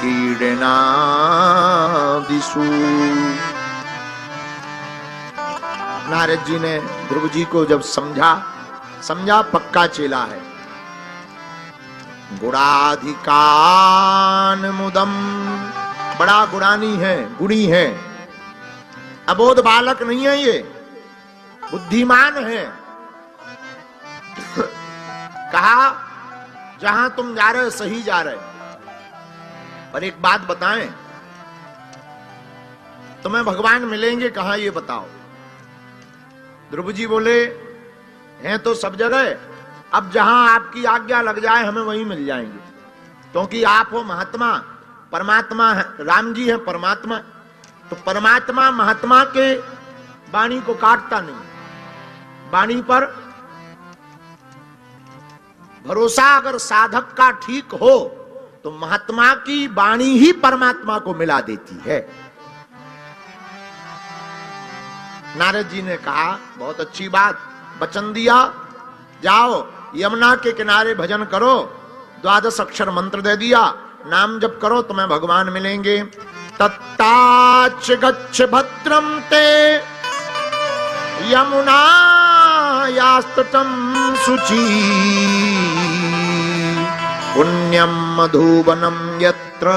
कीड़नादिषु। नारद जी ने ध्रुव जी को जब समझा पक्का चेला है। गुणाधिकान मुदम, बड़ा गुणानी है, गुणी है, अबोध बालक नहीं है, ये बुद्धिमान है। कहा जहां तुम जा रहे हो सही जा रहे हो, पर एक बात बताएं, तुम्हें भगवान मिलेंगे कहां ये बताओ। ध्रुव जी बोले हैं तो सब जगह, अब जहां आपकी आज्ञा लग जाए हमें वहीं मिल जाएंगे, क्योंकि आप हो महात्मा, परमात्मा है, राम जी है परमात्मा। तो परमात्मा महात्मा के वाणी को काटता नहीं, वाणी पर भरोसा अगर साधक का ठीक हो तो महात्मा की वाणी ही परमात्मा को मिला देती है। नारद जी ने कहा बहुत अच्छी बात, वचन दिया, जाओ यमुना के किनारे भजन करो, 12 अक्षर मंत्र दे दिया, नाम जप करो, तुम्हें भगवान मिलेंगे। तत्ताच गच्छ भद्रम ते यमुनायास्तटं शुचि, पुण्यम मधुवनम यत्र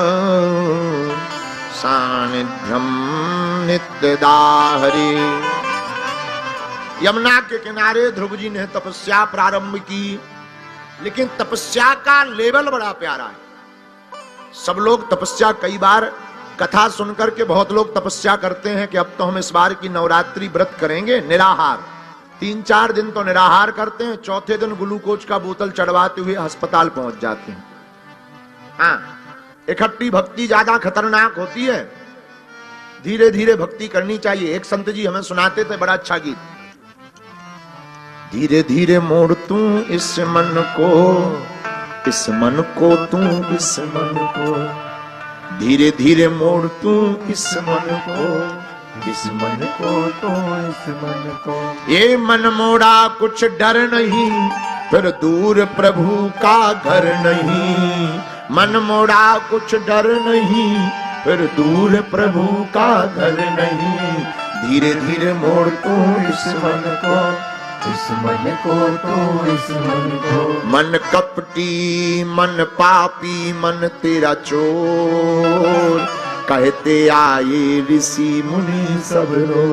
सानिध्यम नित्यदा हरि। यमुना के किनारे ध्रुव जी ने तपस्या प्रारंभ की, लेकिन तपस्या का लेवल बड़ा प्यारा है। सब लोग तपस्या, कई बार कथा सुनकर के बहुत लोग तपस्या करते हैं कि अब तो हम इस बार की नवरात्रि व्रत करेंगे निराहार। 3-4 दिन तो निराहार करते हैं, चौथे दिन ग्लूकोज का बोतल चढ़वाते हुए अस्पताल पहुंच जाते हैं। हाँ, इकट्ठी भक्ति ज्यादा खतरनाक होती है, धीरे धीरे भक्ति करनी चाहिए। एक संत जी हमें सुनाते थे बड़ा अच्छा गीत, धीरे धीरे मोड़ तू इस मन को, इस मन को तू इस मन को, धीरे धीरे मोड़ तू इस मन को, इस मन को तो इस मन को। ये मन मोड़ा कुछ डर नहीं, फिर दूर प्रभु का घर नहीं। मन मोड़ा कुछ डर नहीं, फिर दूर प्रभु का घर नहीं। धीरे धीरे मोड़ तू इस मन को, इस मन को तो इस मन को। मन कपटी मन पापी मन तेरा चोर, कहते आए ऋषि मुनि सब रो।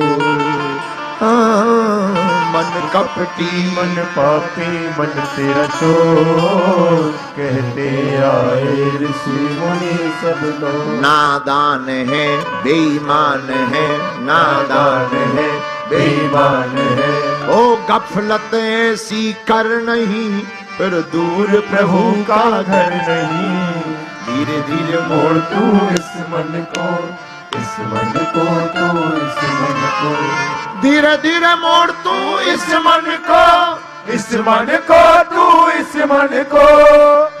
मन कपटी मन पापी मन तेरा चोर, कहते आए ऋषि मुनि सब रो। नादान है बेईमान है, नादान है बेईमान है। ओ गफलत ऐसी कर नहीं, फिर दूर प्रभु का घर नहीं। धीरे धीरे मोड़ तू इस मन को, इस मन को तो इस मन को। धीरे धीरे मोड़ तू इस मन को, इस मन को तू इस मन को।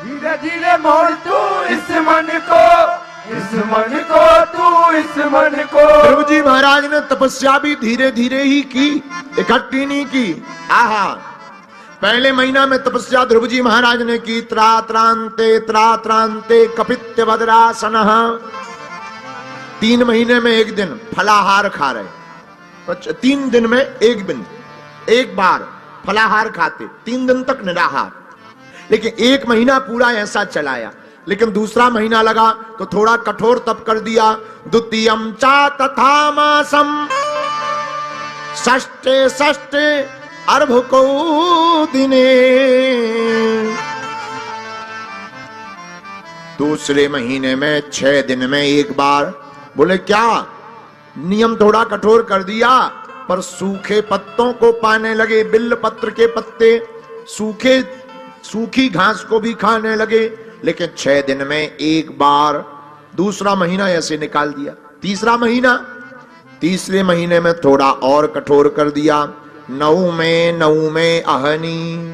धीरे धीरे मोड़ तू इस मन को, इस मन को तू इस मन को। ध्रुव जी महाराज ने तपस्या भी धीरे धीरे ही की, इकट्ठी नहीं की। आहा, पहले महीना में तपस्या ध्रुव जी महाराज ने की, त्रात्रांते कपित्य भद्रासन। 3 महीने में 1 दिन फलाहार खा रहे, 3 दिन में 1 दिन, 1 बार फलाहार खाते, 3 दिन तक निराहार। लेकिन 1 महीना पूरा ऐसा चलाया। लेकिन दूसरा महीना लगा तो थोड़ा कठोर तप कर दिया। द्वितीयम चा तथा मासम, षष्ठे अर्भको दिने। दूसरे महीने में 6 दिन में 1 बार। बोले क्या, नियम थोड़ा कठोर कर दिया, पर सूखे पत्तों को पाने लगे, बिल्व पत्र के पत्ते, सूखी घास को भी खाने लगे। लेकिन 6 दिन में 1 बार। दूसरा महीना ऐसे निकाल दिया। तीसरे महीने में थोड़ा और कठोर कर दिया। 9 में अहनी,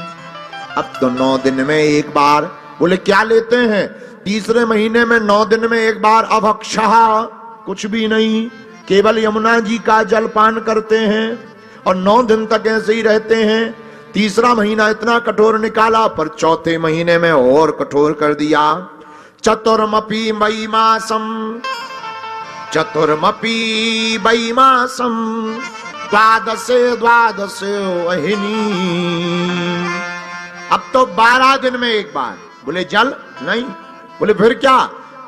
अब तो 9 दिन में 1 बार। बोले क्या लेते हैं? तीसरे महीने में 9 दिन में 1 बार अभक्षः, कुछ भी नहीं, केवल यमुना जी का जलपान करते हैं और 9 दिन तक ऐसे ही रहते हैं। तीसरा महीना इतना कठोर निकाला, पर चौथे महीने में और कठोर कर दिया। चतुर्मपि मयि मासम, चतुर्मपि मयि मासम, द्वादशे द्वादशे वहिनी। अब तो 12 दिन में एक बार। बोले जल नहीं, बोले फिर क्या?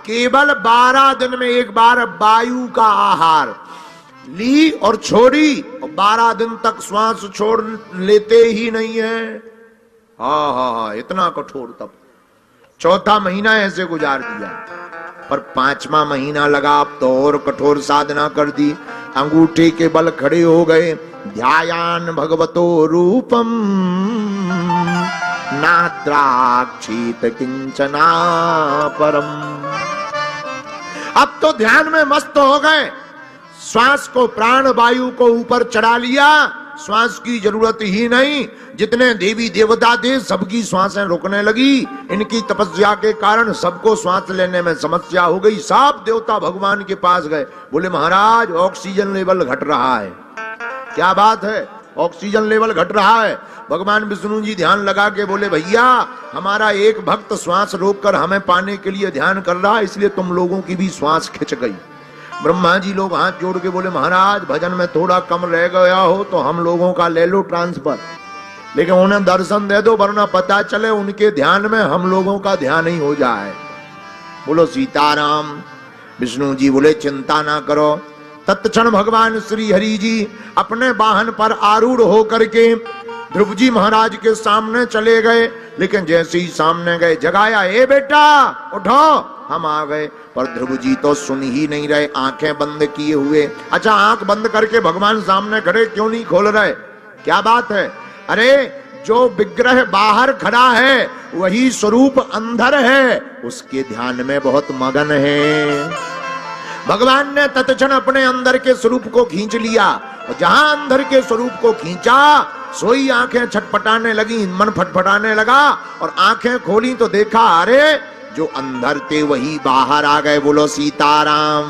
केवल 12 दिन में एक बार वायु का आहार ली और छोड़ी, और 12 दिन तक श्वास छोड़ लेते ही नहीं है। हाँ, इतना कठोर तप। चौथा महीना ऐसे गुजार दिया, पर 5वां महीना लगा, अब तो और कठोर साधना कर दी। अंगूठे के बल खड़े हो गए। ध्यायान भगवतो रूपम नाद्राक्षीत किंचना परम। अब तो ध्यान में मस्त हो गए। श्वास को, प्राण वायु को ऊपर चढ़ा लिया, श्वास की जरूरत ही नहीं। जितने देवी देवता थे सबकी श्वासें रुकने लगी। इनकी तपस्या के कारण सबको श्वास लेने में समस्या हो गई। सब देवता भगवान के पास गए, बोले महाराज ऑक्सीजन लेवल घट रहा है। क्या बात है, ऑक्सीजन लेवल घट रहा है। भगवान विष्णु जी ध्यान लगा के बोले भैया हमारा एक भक्त श्वास रोककर हमें पाने के लिए ध्यान कर रहा है, इसलिए तुम लोगों की भी श्वास खिंच गई। ब्रह्मा जी लोग हाथ जोड़ के बोले महाराज भजन में थोड़ा कम रह गया हो तो हम लोगों का ले लो ट्रांसफर, लेकिन उन्हें दर्शन दे दो, वरना पता चले उनके ध्यान में हम लोगों का ध्यान ही हो जाए। बोलो सीताराम। विष्णु जी बोले चिंता ना करो। तत्क्षण भगवान श्री हरि जी अपने वाहन पर आरूढ़ होकर के ध्रुव जी महाराज के सामने चले गए। लेकिन जैसे ही सामने गए जगाया, ए बेटा उठो, हम आ गए। पर ध्रुव जी तो सुन ही नहीं रहे, आंखें बंद किए हुए। अच्छा, आंख बंद करके भगवान सामने खड़े क्यों नहीं खोल रहे? क्या बात है? अरे जो विग्रह बाहर खड़ा है वही स्वरूप अंदर है, उसके ध्यान में बहुत मगन है। भगवान ने तत्क्षण अपने अंदर के स्वरूप को खींच लिया, और जहां अंदर के स्वरूप को खींचा सोई आंखें छटपटाने लगी, मन फटफटाने लगा। और आंखें खोली तो देखा अरे जो अंदर थे वही बाहर आ गए। बोलो सीताराम।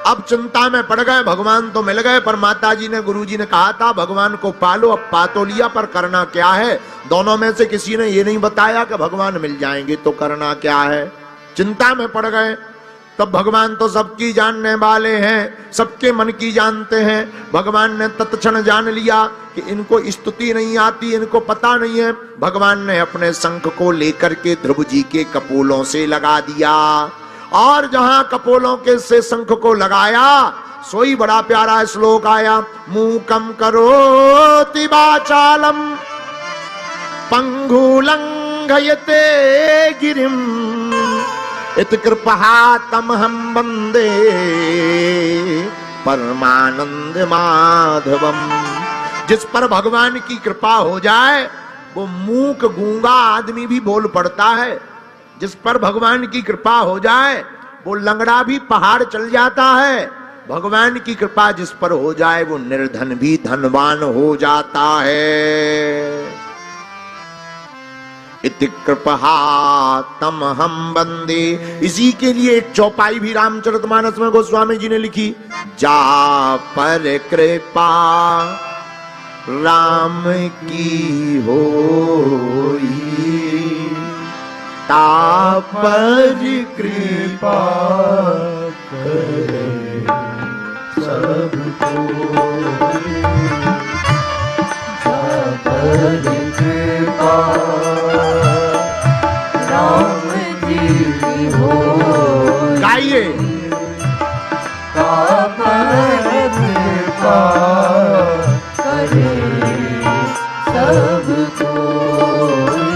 अब चिंता में पड़ गए। भगवान तो मिल गए, पर माता जी ने, गुरु जी ने कहा था भगवान को पालो। अब पा तो लिया, पर करना क्या है? दोनों में से किसी ने ये नहीं बताया कि भगवान मिल जाएंगे, तो करना क्या है? चिंता में पड़ गए। तब भगवान तो सबकी जानने वाले हैं, सबके मन की जानते हैं। भगवान ने तत्क्षण जान लिया कि इनको स्तुति नहीं आती, इनको पता नहीं है। भगवान ने अपने शंख को लेकर के ध्रुव जी के कपोलों से लगा दिया, और जहां कपोलों के से शंख को लगाया सोई बड़ा प्यारा श्लोक आया। मूकम करोति वाचालम पंगुलंघयते गिरिम इत कृपा तमहं वंदे परमानंद माधवम। जिस पर भगवान की कृपा हो जाए वो मूक गूंगा आदमी भी बोल पड़ता है। जिस पर भगवान की कृपा हो जाए वो लंगड़ा भी पहाड़ चल जाता है। भगवान की कृपा जिस पर हो जाए वो निर्धन भी धनवान हो जाता है। इति कृपा तमहं वंदे। इसी के लिए एक चौपाई भी रामचरितमानस में गोस्वामी जी ने लिखी। जा पर कृपा राम की होई, ता पर कृपा करे सब कोई। जा पर कृपा राम जी हो। गाइए। ता पर कृपा करे सब कोई।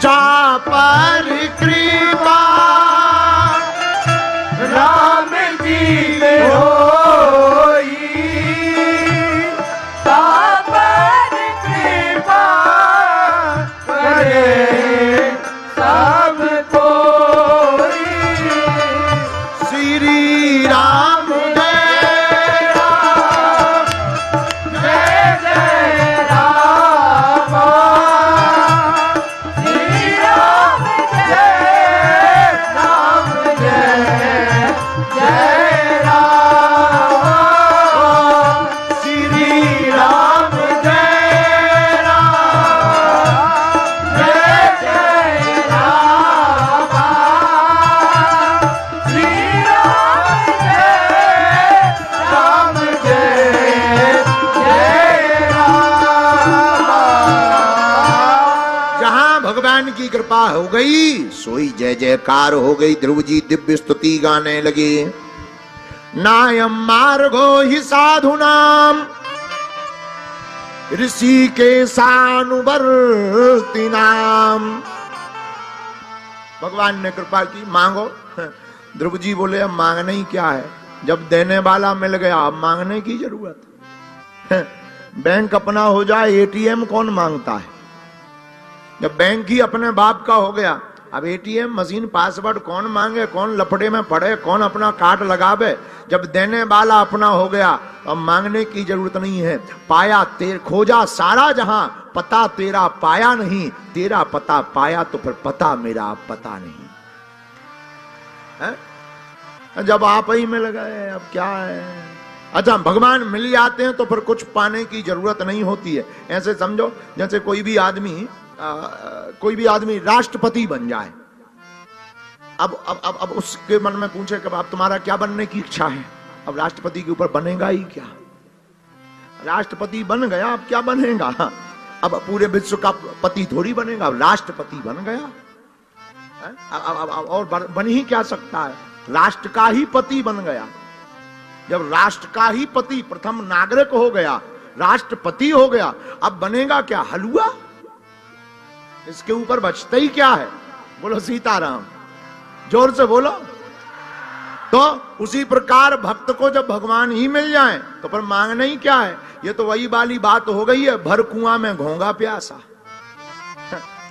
जा पर कृपा राम जी में होई, ता पर कृपा करे सब कोई। कृपा हो गई, सोई जय जयकार हो गई। ध्रुव जी दिव्य स्तुति गाने लगे। नायम मार्गो ही साधु नाम ऋषि के सानुवर्ती नाम। भगवान ने कृपा की, मांगो। ध्रुव जी बोले अब मांगना ही क्या है, जब देने वाला मिल गया अब मांगने की जरूरत है। बैंक अपना हो जाए, एटीएम कौन मांगता है? जब बैंक ही अपने बाप का हो गया, अब एटीएम मशीन पासवर्ड कौन मांगे, कौन लफड़े में पड़े, कौन अपना कार्ड लगावे? जब देने वाला अपना हो गया अब मांगने की जरूरत नहीं है। पाया तेर खोजा सारा जहां, पता तेरा पाया नहीं, तेरा पता पाया तो फिर पता मेरा पता नहीं है? जब आप ही मिल गए अब क्या है? अच्छा, भगवान मिल जाते हैं तो फिर कुछ पाने की जरूरत नहीं होती है। ऐसे समझो जैसे कोई भी आदमी राष्ट्रपति बन जाए। अब उसके मन में पूछे कि आप तुम्हारा क्या बनने की इच्छा है? अब राष्ट्रपति के ऊपर बनेगा ही क्या? राष्ट्रपति बन गया, अब क्या बनेगा? अब पूरे विश्व का पति थोड़ी बनेगा, अब राष्ट्रपति बन गया। अब और बन ही क्या सकता है? राष्ट्र का ही पति बन गया। जब राष्ट्र का ही पति प्रथम नागरिक हो गया, राष्ट्रपति हो गया, अब बनेगा क्या? हलवा? इसके ऊपर बचता ही क्या है? बोलो सीताराम, जोर से बोलो। तो उसी प्रकार भक्त को जब भगवान ही मिल जाए तो फिर मांगना ही क्या है? ये तो वही वाली बात हो गई है, भर कुआं में घोंगा प्यासा।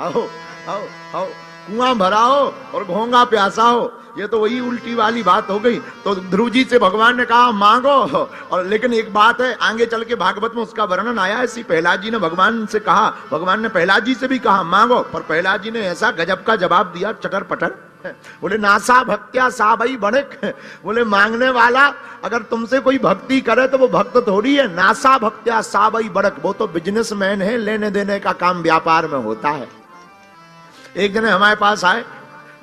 आओ आओ आओ, कुआं भरा हो और घोंगा प्यासा हो, ये तो वही उल्टी वाली बात हो गई। तो ध्रुव जी से भगवान ने कहा मांगो। और लेकिन एक बात है, आगे चल के भागवत में उसका वर्णन आया है। प्रहलाद जी ने भगवान से कहा, भगवान ने प्रहलाद जी से भी कहा मांगो, पर प्रहलाद जी ने ऐसा गजब का जवाब दिया, चटर पटर। बोले नासा भक्त्या सा भाई बड़क। बोले मांगने वाला अगर तुमसे कोई भक्ति करे तो वो भक्त थोड़ी है। नासा भक्त्या सा भाई बड़क, वो तो बिजनेसमैन है, लेने देने का काम व्यापार में होता है। एक जने हमारे पास आए,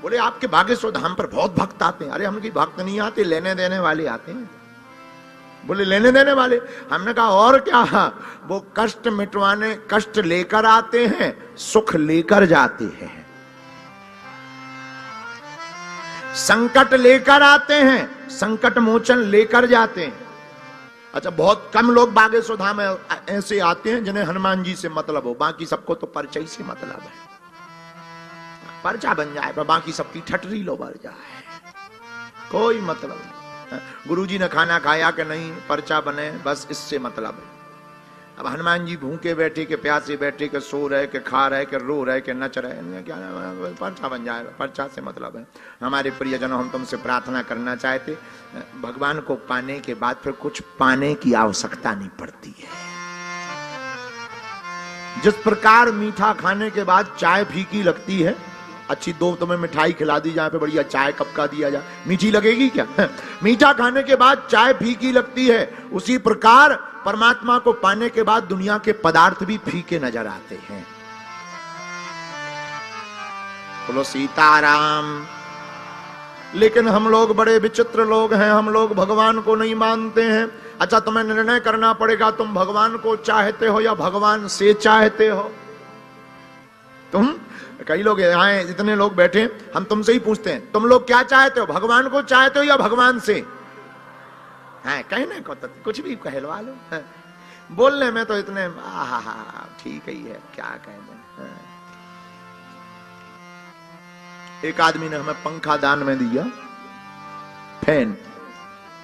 बोले आपके बागेश्वर धाम पर बहुत भक्त आते हैं। अरे हमने भक्त नहीं आते, लेने देने वाले आते हैं। बोले लेने देने वाले? हमने कहा और क्या? वो कष्ट मिटवाने, कष्ट लेकर आते हैं, सुख लेकर जाते हैं। संकट लेकर आते हैं, संकट मोचन लेकर जाते हैं। अच्छा, बहुत कम लोग बागेश्वर धाम में ऐसे आते हैं जिन्हें हनुमान जी से मतलब हो, बाकी सबको तो परिचय से मतलब है। पर्चा बन जाए पर बाकी सबकी ठटरी लो बढ़ जाए, कोई मतलब नहीं। गुरुजी ने खाना खाया कि नहीं, पर्चा बने, बस इससे मतलब है। अब हनुमान जी भूखे बैठे के, प्यासे बैठे के, सो रहे के, खा रहे के, रो रहे के, नच रहे, क्या पर्चा बन जाएगा, पर्चा से मतलब है। हमारे प्रियजनों, हम तुमसे प्रार्थना करना चाहते, भगवान को पाने के बाद फिर कुछ पाने की आवश्यकता नहीं पड़ती है। जिस प्रकार मीठा खाने के बाद चाय फीकी लगती है, अच्छी दो तुम्हें मिठाई खिला दी जाए, बढ़िया चाय कप का दिया जाए, मीठी लगेगी क्या? मीठा खाने के बाद चाय फीकी लगती है, उसी प्रकार परमात्मा को पाने के बाद दुनिया के पदार्थ भी फीके नजर आते हैं। बोलो सीताराम। लेकिन हम लोग बड़े विचित्र लोग हैं, हम लोग भगवान को नहीं मानते हैं। अच्छा, तुम्हें निर्णय करना पड़ेगा, तुम भगवान को चाहते हो या भगवान से चाहते हो? तुम, कई लोग यहाँ जितने लोग बैठे, हम तुमसे ही पूछते हैं, तुम लोग क्या चाहते हो, भगवान को चाहते हो या भगवान से? हाँ, कहने को तो कुछ भी कहलवा लो, बोलने में तो इतने ठीक ही है, क्या कहने। एक आदमी ने हमें पंखा दान में दिया, फैन,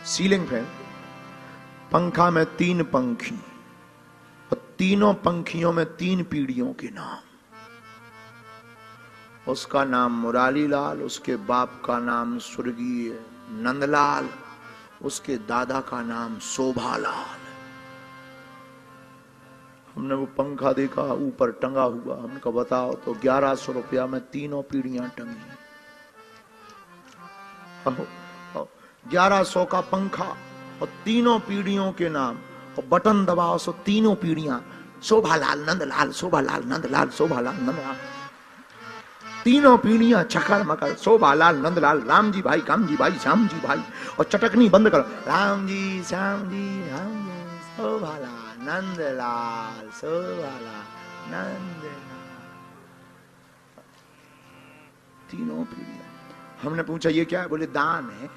सीलिंग फैन। पंखा में 3 पंखी और तीनों पंखियों में 3 पीढ़ियों के नाम। उसका नाम मुरारी लाल, उसके बाप का नाम स्वर्गीय नंदलाल, उसके दादा का नाम शोभालाल। हमने वो पंखा देखा ऊपर टंगा हुआ, हमने कहा बताओ तो 1100 रुपया में तीनों पीढ़ियां टंगी। 1100 का पंखा और तीनों पीढ़ियों के नाम, और बटन दबाओ सो तीनों पीढ़ियां शोभालाल नंदलाल, शोभालाल नंदलाल, शोभालाल नंदलाल। तीनों पीढ़ियां चकर मकर, शोभालाल नंदलाल, राम जी भाई, काम जी भाई, श्याम जी भाई। और चटकनी बंद करो, राम जी श्याम जी, राम जी, शोभालाल नंदलाल, शोभालाल नंदलाल। तीनों पीढ़ियां। हमने पूछा ये क्या है? बोले दान है।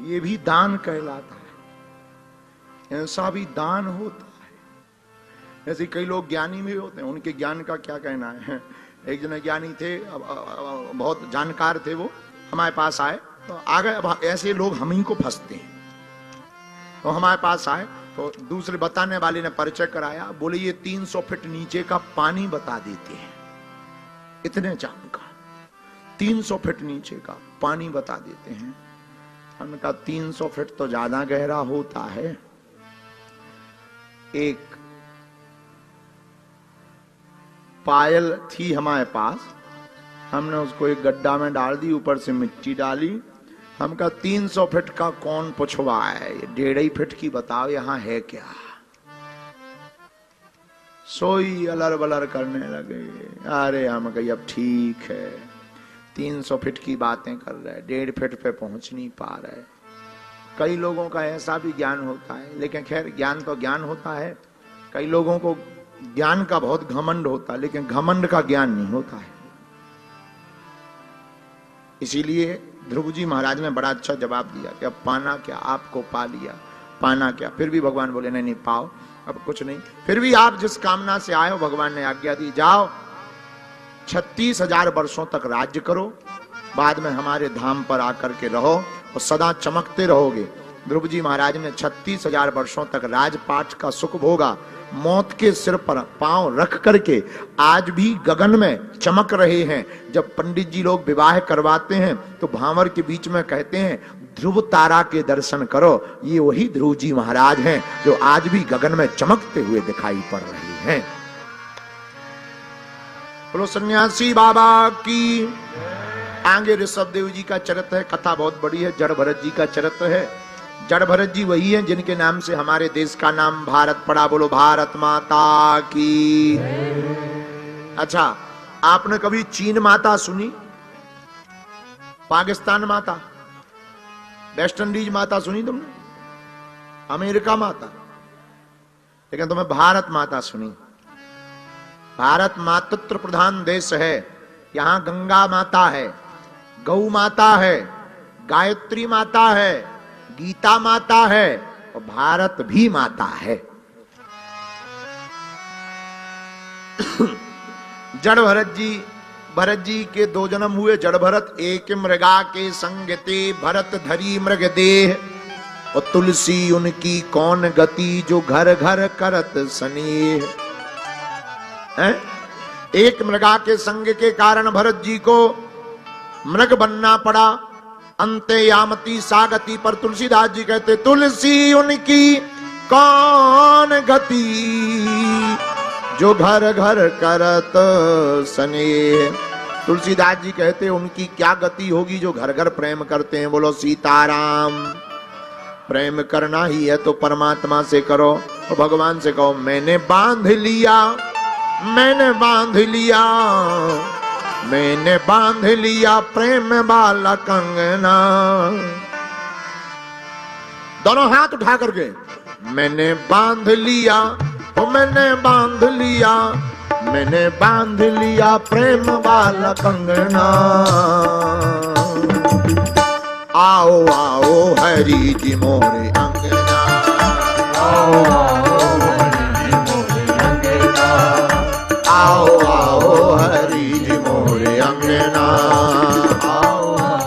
ये भी दान कहलाता है, ऐसा भी दान होता है। ऐसे कई लोग ज्ञानी भी होते हैं, उनके ज्ञान का क्या कहना है। एक जन ज्ञानी थे, बहुत जानकार थे, वो हमारे पास आए तो आ गए। अब ऐसे लोग हम ही को फंसते हैं, तो हमारे पास आए तो दूसरे बताने वाले ने परिचय कराया। बोले ये 300 फीट नीचे का पानी बता देते हैं, इतने चाप का 300 फीट नीचे का पानी बता देते हैं। हमने कहा 300 फीट तो ज्यादा गहरा होता है। एक पायल थी हमारे पास, हमने उसको एक गड्ढा में डाल दी, ऊपर से मिट्टी डाली। हम कहा 300 फीट का कौन पुछवाए, 1.5 फीट की बताओ यहां है क्या। सोई अलर बलर करने लगे। अरे हम कही अब ठीक है, 300 फीट की बातें कर रहे, 1.5 फीट पे पहुंच नहीं पा रहे। कई लोगों का ऐसा भी ज्ञान होता है, लेकिन खैर ज्ञान तो ज्ञान होता है। कई लोगों को ज्ञान का बहुत घमंड होता है, लेकिन घमंड का ज्ञान नहीं होता है। इसीलिए ध्रुव जी महाराज ने बड़ा अच्छा जवाब दिया कि अब पाना क्या, आपको पा लिया, पाना क्या। फिर भी भगवान बोले नहीं पाओ, अब कुछ नहीं। फिर भी आप जिस कामना से आए हो, भगवान ने आज्ञा दी, जाओ 36,000 वर्षों तक राज्य करो, बाद में हमारे धाम पर आकर के रहो और सदा चमकते रहोगे। ध्रुव जी महाराज ने 36,000 वर्षों तक राजपाट का सुख भोगा। मौत के सिर पर पांव रख करके आज भी गगन में चमक रहे हैं। जब पंडित जी लोग विवाह करवाते हैं तो भांवर के बीच में कहते हैं ध्रुव तारा के दर्शन करो। ये वही ध्रुव जी महाराज हैं जो आज भी गगन में चमकते हुए दिखाई पड़ रहे हैं। बोलो सन्यासी बाबा की। आगे ऋषभ देव जी का चरित्र है, कथा बहुत बड़ी है। जड़ भरत जी का चरित्र है। जड़ भरत जी वही हैं जिनके नाम से हमारे देश का नाम भारत पड़ा। बोलो भारत माता की। अच्छा, आपने कभी चीन माता सुनी, पाकिस्तान माता, वेस्ट इंडीज माता सुनी तुमने, अमेरिका माता, लेकिन तुम्हें भारत माता सुनी। भारत मातृत्व प्रधान देश है। यहां गंगा माता है, गौ माता है, गायत्री माता है, गीता माता है और भारत भी माता है। जड़ भरत जी के 2 जन्म हुए। जड़ भरत एक मृगा के संग ते, भरत धरी मृग देह और तुलसी उनकी कौन गति, जो घर घर करत स्नेह। एक मृगा के संग के कारण भरत जी को मृग बनना पड़ा। अंते यामती सागति पर तुलसीदास जी कहते तुलसी उनकी कौन गति, जो घर घर करत स्नेह। तुलसीदास जी कहते उनकी क्या गति होगी जो घर घर प्रेम करते हैं। बोलो सीताराम। प्रेम करना ही है तो परमात्मा से करो और भगवान से कहो मैंने बांध लिया, मैंने बांध लिया, मैंने बांध लिया प्रेम वाला कंगना। दोनों हाथ उठा करके मैंने बांध लिया, ओ मैंने बांध लिया, मैंने बांध लिया प्रेम वाला कंगना। आओ आओ हरि जी मोरे अंगना, आओ आओ हरि जी मोरे अंगना, आओ आओ हरि जी मोरे अंगना, आओ आओ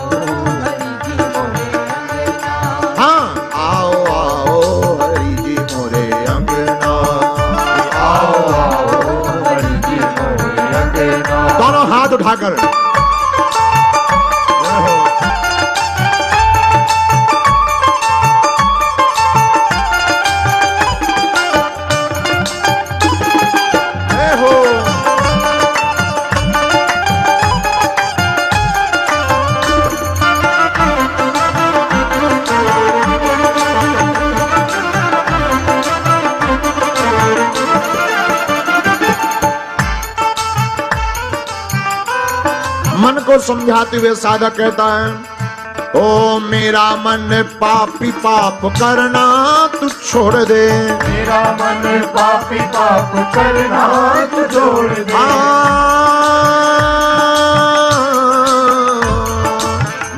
हरि जी मोरे अंगना। हाँ, आओ आओ हरि जी मोरे अंगना, आओ आओ हरि जी मोरे अंगना। दोनों हाथ उठाकर मन को समझाते हुए साधक कहता है ओ मेरा मन पापी पाप करना तू छोड़ दे, मेरा मन पापी पाप करना तू छोड़ दे।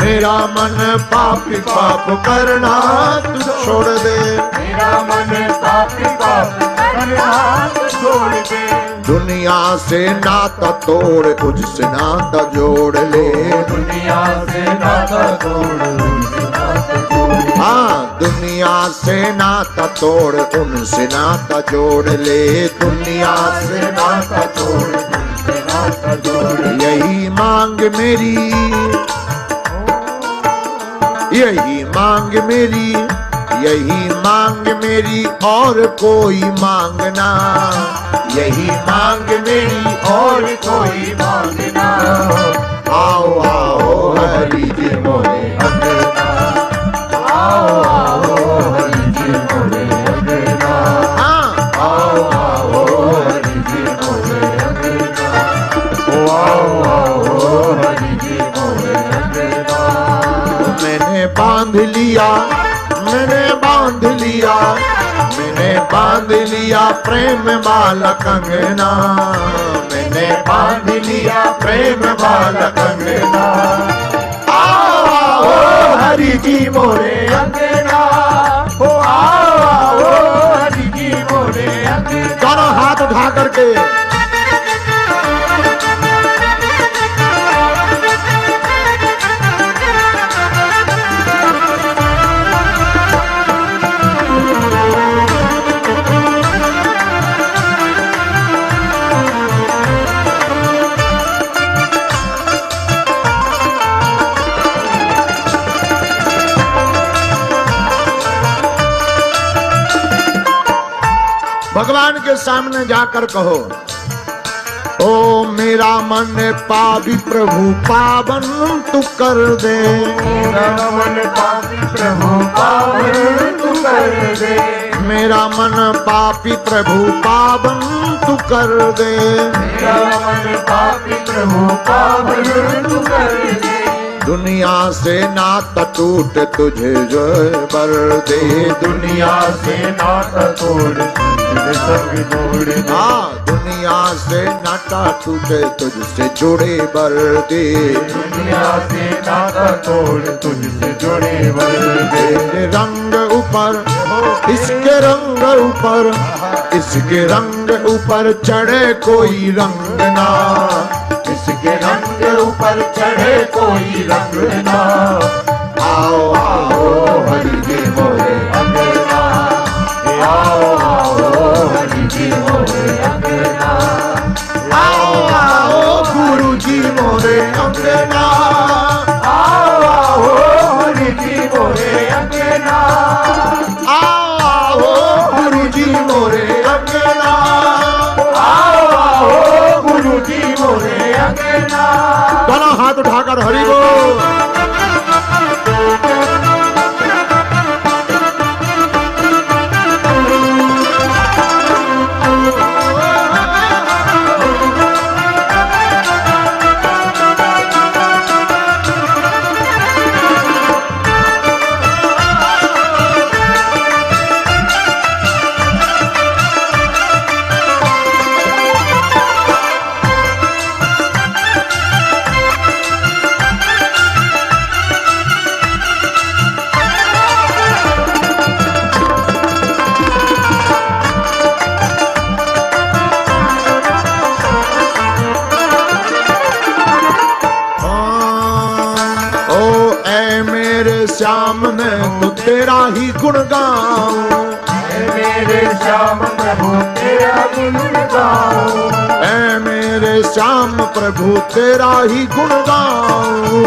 मेरा मन पापी पाप करना तू छोड़ दे, मेरा मन पापी पाप करना तू छोड़ दे। दुनिया से नाता तोड़, तुझसे नाता जोड़ ले, दुनिया से नाता तोड़, उनसे नाता जोड़। हाँ दुनिया से नाता तोड़, उनसे नाता जोड़ ले, दुनिया से नाता तोड़, उनसे नाता जोड़। यही मांग मेरी, यही मांग मेरी, यही मांग मेरी और कोई मांगना, यही मांग मेरी और कोई मांगना। आओ आओ हरि जी मोरे अंगना, आओ आओ हरि जी मोरे अंगना, आओ आओ हरि जी मोरे अंगना, आओ आओ हरि जी मोरे अंगना। मैंने बांध लिया, मैंने बांध लिया, मैंने बांध लिया प्रेम वाला कंगना, मैंने बांध लिया प्रेम वाला कंगना। आओ आओ हरि जी मोरे अंगना, ओ आओ आओ हरि जी मोरे अंगना। दोनों हाथ उठा करके भगवान के सामने जाकर कहो, ओ मेरा मन पापी प्रभु पावन तू कर दे, मेरा मन पापी प्रभु पावन तू कर दे, मेरा मन पापी प्रभु पावन तू कर दे, मेरा मन पापी प्रभु पावन तू कर दे। दुनिया से नाता टूट तुझे जो बर दे, दुनिया से नाता तोड़, तुझे संग जोड़। हाँ दुनिया से नाता टूटे तुझसे जुड़े बर दे, दुनिया से नाता तोड़, तुझसे जुड़े बर दे। तेरे रंग ऊपर, इसके रंग ऊपर, इसके रंग ऊपर चढ़े कोई रंग ना, इसके रंग ऊपर चढ़े कोई रंग ना। आओ आओ हरि जी मोरे अंगना, आओ आओ हरि जी मोरे अंगना, आओ आओ गुरु जी मोरे अंगना, आओ आओ हरि जी मोरे अंगना, आओ आओ गुरु जी मोरे अंगना, आओ आओ गुरु जी मोरे अंगना। दोनों हाथ उठाकर हरि बोल। श्याम मैं तो तेरा ही गुण गाऊं, मेरे श्याम प्रभु तेरा गुण गाऊं, ऐ मेरे श्याम प्रभु तेरा ही गुण गाऊं,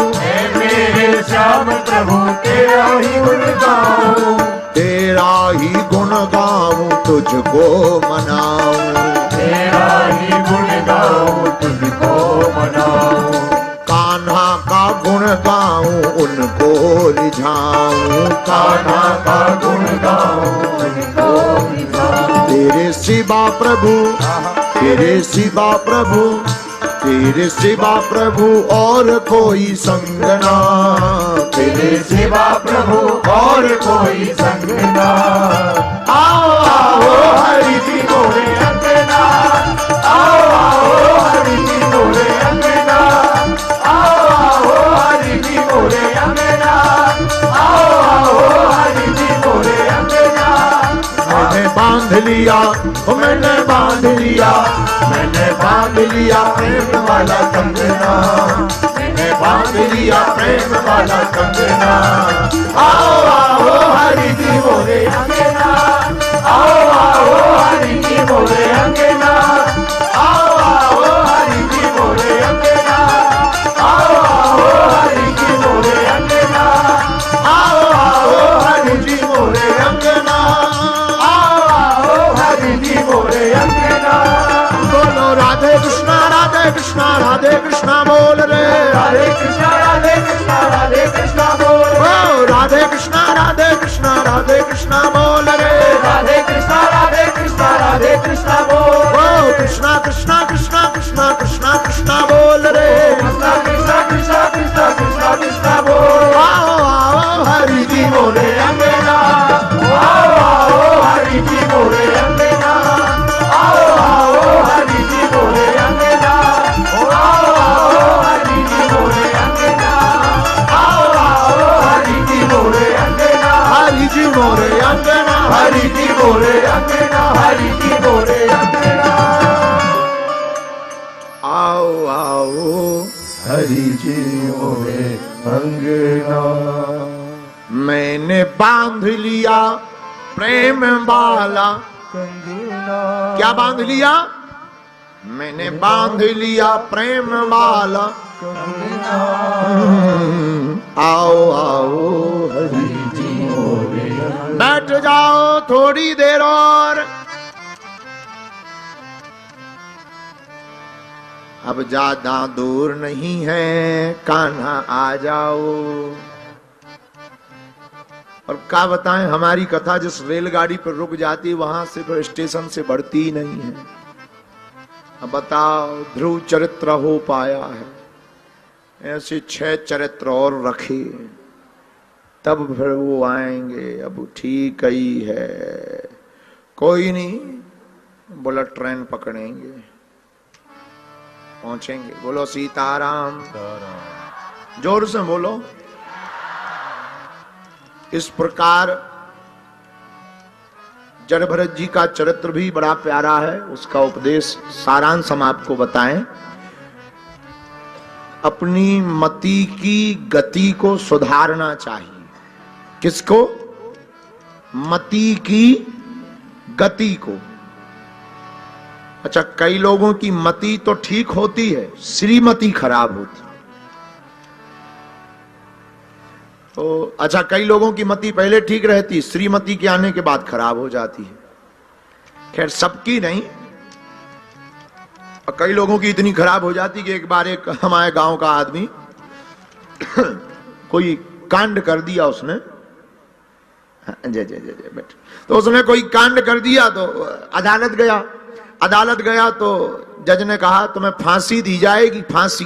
मेरे श्याम प्रभु तेरा ही गुण गाऊं, तेरा ही गुण गाऊं तुझको मनाऊं, तेरा ही गुण गाऊं तुझको मनाऊं, कान्हा का गुण गाऊं उनको रिझाऊं, कान्हा का गुण गाऊं उनको रिझाऊं। तेरे सिवा प्रभु, तेरे सिवा प्रभु, तेरे सिवा प्रभु और कोई संग ना, तेरे सिवा प्रभु और कोई संग ना। आओ आओ हरि जी मोरे अंगना, आओ आओ हरि जी मोरे अंगना, आओ आओ हरि जी मोरे अंगना, आओ आओ हरि जी मोरे अंगना। मैंने बांध लिया, मैंने बांध लिया, मैंने बांध लिया प्रेम वाला कंगना, मैंने बांध लिया प्रेम वाला कंगना। आओ आओ हरि जी मोरे अंगना, आओ आओ हरि जी मोरे अंगना, आओ आओ हरि जी मोरे अंगना, आओ आओ हरि जी मोरे अंगना, आओ आओ हरि जी मोरे अंगना, आओ आओ हरि जी मोरे अंगना। बोलो राधे कृष्णा राधे कृष्णा बोल रे, राधे कृष्णा बोल, ओ राधे कृष्णा बोल रे, राधे कृष्णा बोल, ओ कृष्णा कृष्णा कृष्णा कृष्णा कृष्णा कृष्णा बोल रे, कृष्णा कृष्णा कृष्णा कृष्णा कृष्णा कृष्णा बोल। आओ आओ हरि जी मोरे अंगना, आओ आओ हरि जी मोरे अंगना, आओ आओ हरि जी मोरे अंगना, आओ आओ हरि जी मोरे अंगना, आओ आओ हरि जी मोरे अंगना, हरि जी मोरे अंगना, हरि जी मोरे अंगना, हरि जी मोरे अंगना। आओ आओ हरि जी मोरे अंगना। मैंने बांध लिया प्रेम वाला कंगना, क्या बांध लिया? मैंने बांध लिया प्रेम वाला कंगना। आओ आओ हरि जी मोरे बैठ जाओ थोड़ी देर और, अब ज्यादा दूर नहीं है, कान्हा आ जाओ। और क्या बताएं, हमारी कथा जिस रेलगाड़ी पर रुक जाती वहां से फिर स्टेशन से बढ़ती ही नहीं है। अब बताओ, ध्रुव चरित्र हो पाया है, ऐसे 6 चरित्र और रखे तब फिर वो आएंगे। अब ठीक ही है, कोई नहीं, बुलेट ट्रेन पकड़ेंगे, पहुंचेंगे। बोलो सीताराम, जोर से बोलो। इस प्रकार जड़ भरत जी का चरित्र भी बड़ा प्यारा है, उसका उपदेश सारांश हम आपको बताएं। अपनी मति की गति को सुधारना चाहिए। किसको? मति की गति को। अच्छा, कई लोगों की मति तो ठीक होती है, श्रीमति खराब होती है। तो अच्छा, कई लोगों की मति पहले ठीक रहती, श्रीमती के आने के बाद खराब हो जाती है। खैर, सबकी नहीं, और कई लोगों की इतनी खराब हो जाती कि एक बार एक हमारे गांव का आदमी कोई कांड कर दिया उसने। जय जय जय जय बेटा। तो उसने कोई कांड कर दिया तो अदालत गया तो जज ने कहा तुम्हें फांसी दी जाएगी, फांसी।